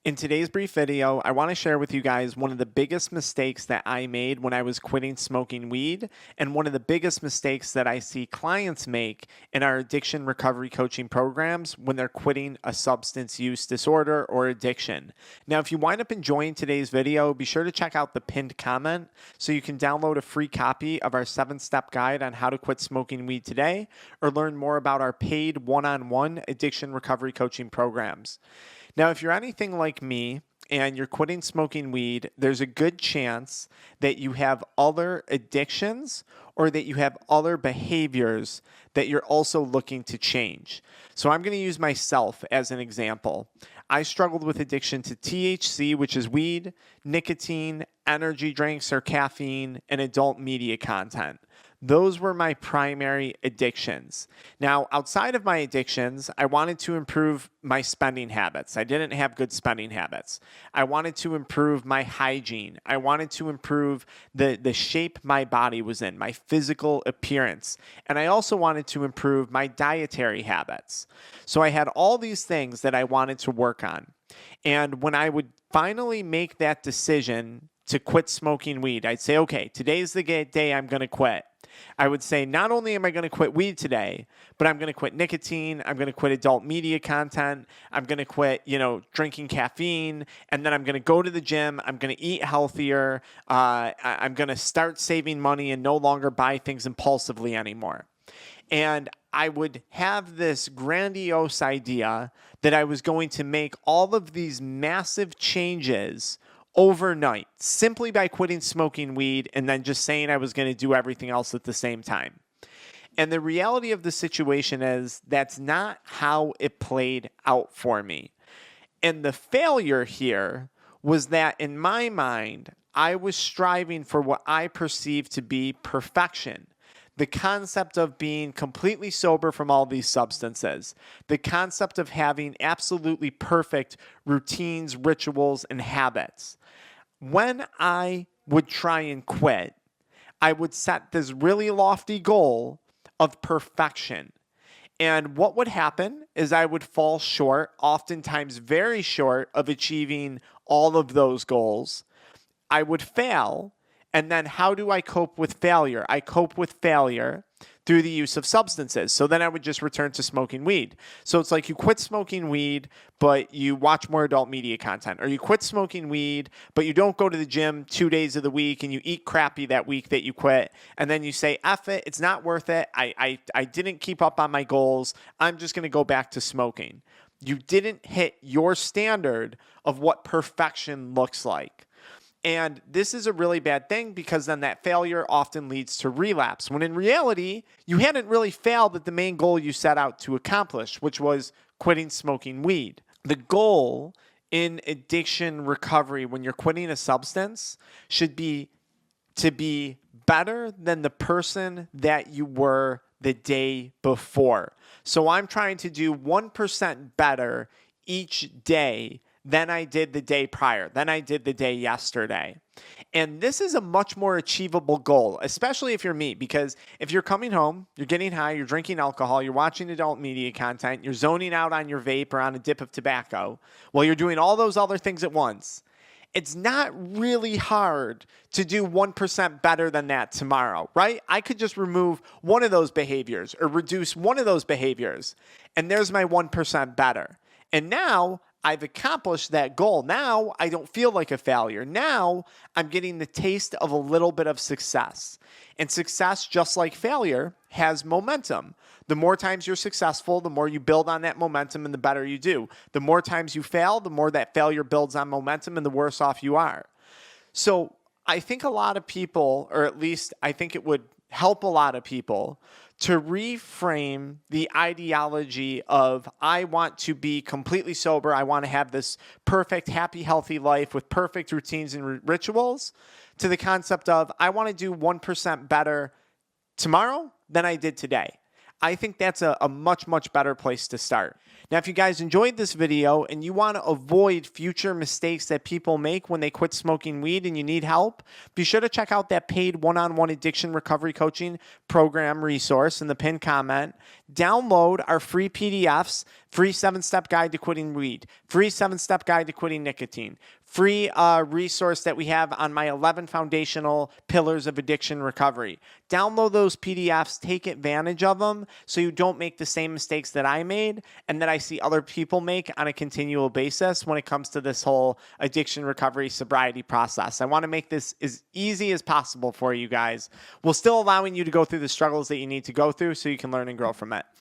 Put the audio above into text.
In today's brief video, I want to share with you guys one of the biggest mistakes that I made when I was quitting smoking weed, and one of the biggest mistakes that I see clients make in our addiction recovery coaching programs when they're quitting a substance use disorder or addiction. Now, if you wind up enjoying today's video, be sure to check out the pinned comment so you can download a free copy of our 7-step guide on how to quit smoking weed today, or learn more about our paid one-on-one addiction recovery coaching programs. Now, if you're anything like me and you're quitting smoking weed, there's a good chance that you have other addictions or that you have other behaviors that you're also looking to change. So I'm going to use myself as an example. I struggled with addiction to THC, which is weed, nicotine, energy drinks or caffeine, and adult media content. Those were my primary addictions. Now, outside of my addictions, I wanted to improve my spending habits. I didn't have good spending habits. I wanted to improve my hygiene. I wanted to improve the shape my body was in, my physical appearance. And I also wanted to improve my dietary habits. So I had all these things that I wanted to work on. And when I would finally make that decision to quit smoking weed, I'd say, okay, today's the day I'm going to quit. I would say, not only am I going to quit weed today, but I'm going to quit nicotine, I'm going to quit adult media content, I'm going to quit, drinking caffeine, and then I'm going to go to the gym, I'm going to eat healthier, I'm going to start saving money and no longer buy things impulsively anymore. And I would have this grandiose idea that I was going to make all of these massive changes overnight, simply by quitting smoking weed and then just saying I was going to do everything else at the same time. And the reality of the situation is that's not how it played out for me. And the failure here was that in my mind, I was striving for what I perceived to be perfection. The concept of being completely sober from all these substances, the concept of having absolutely perfect routines, rituals, and habits. When I would try and quit, I would set this really lofty goal of perfection. And what would happen is I would fall short, oftentimes very short, of achieving all of those goals. I would fail. And then how do I cope with failure? I cope with failure through the use of substances. So then I would just return to smoking weed. So it's like you quit smoking weed, but you watch more adult media content. Or you quit smoking weed, but you don't go to the gym 2 days of the week and you eat crappy that week that you quit. And then you say, F it, it's not worth it. I didn't keep up on my goals. I'm just going to go back to smoking. You didn't hit your standard of what perfection looks like. And this is a really bad thing because then that failure often leads to relapse, when in reality, you hadn't really failed at the main goal you set out to accomplish, which was quitting smoking weed. The goal in addiction recovery when you're quitting a substance should be to be better than the person that you were the day before. So I'm trying to do 1% better each day than I did the day prior, than I did the day yesterday. And this is a much more achievable goal, especially if you're me, because if you're coming home, you're getting high, you're drinking alcohol, you're watching adult media content, you're zoning out on your vape or on a dip of tobacco, while you're doing all those other things at once, it's not really hard to do 1% better than that tomorrow, right? I could just remove one of those behaviors or reduce one of those behaviors, and there's my 1% better. And now I've accomplished that goal. Now I don't feel like a failure. Now I'm getting the taste of a little bit of success. And success, just like failure, has momentum. The more times you're successful, the more you build on that momentum and the better you do. The more times you fail, the more that failure builds on momentum and the worse off you are. So I think a lot of people, or at least I think it would help a lot of people, to reframe the ideology of I want to be completely sober, I want to have this perfect, happy, healthy life with perfect routines and rituals, to the concept of I want to do 1% better tomorrow than I did today. I think that's a much, much better place to start. Now, if you guys enjoyed this video and you want to avoid future mistakes that people make when they quit smoking weed and you need help, be sure to check out that paid one-on-one addiction recovery coaching program resource in the pinned comment. download our free PDFs, free 7-step guide to quitting weed, free 7-step guide to quitting nicotine, free resource that we have on my 11 foundational pillars of addiction recovery. Download those PDFs, take advantage of them so you don't make the same mistakes that I made and that I see other people make on a continual basis when it comes to this whole addiction recovery sobriety process. I want to make this as easy as possible for you guys, while still allowing you to go through the struggles that you need to go through so you can learn and grow from it.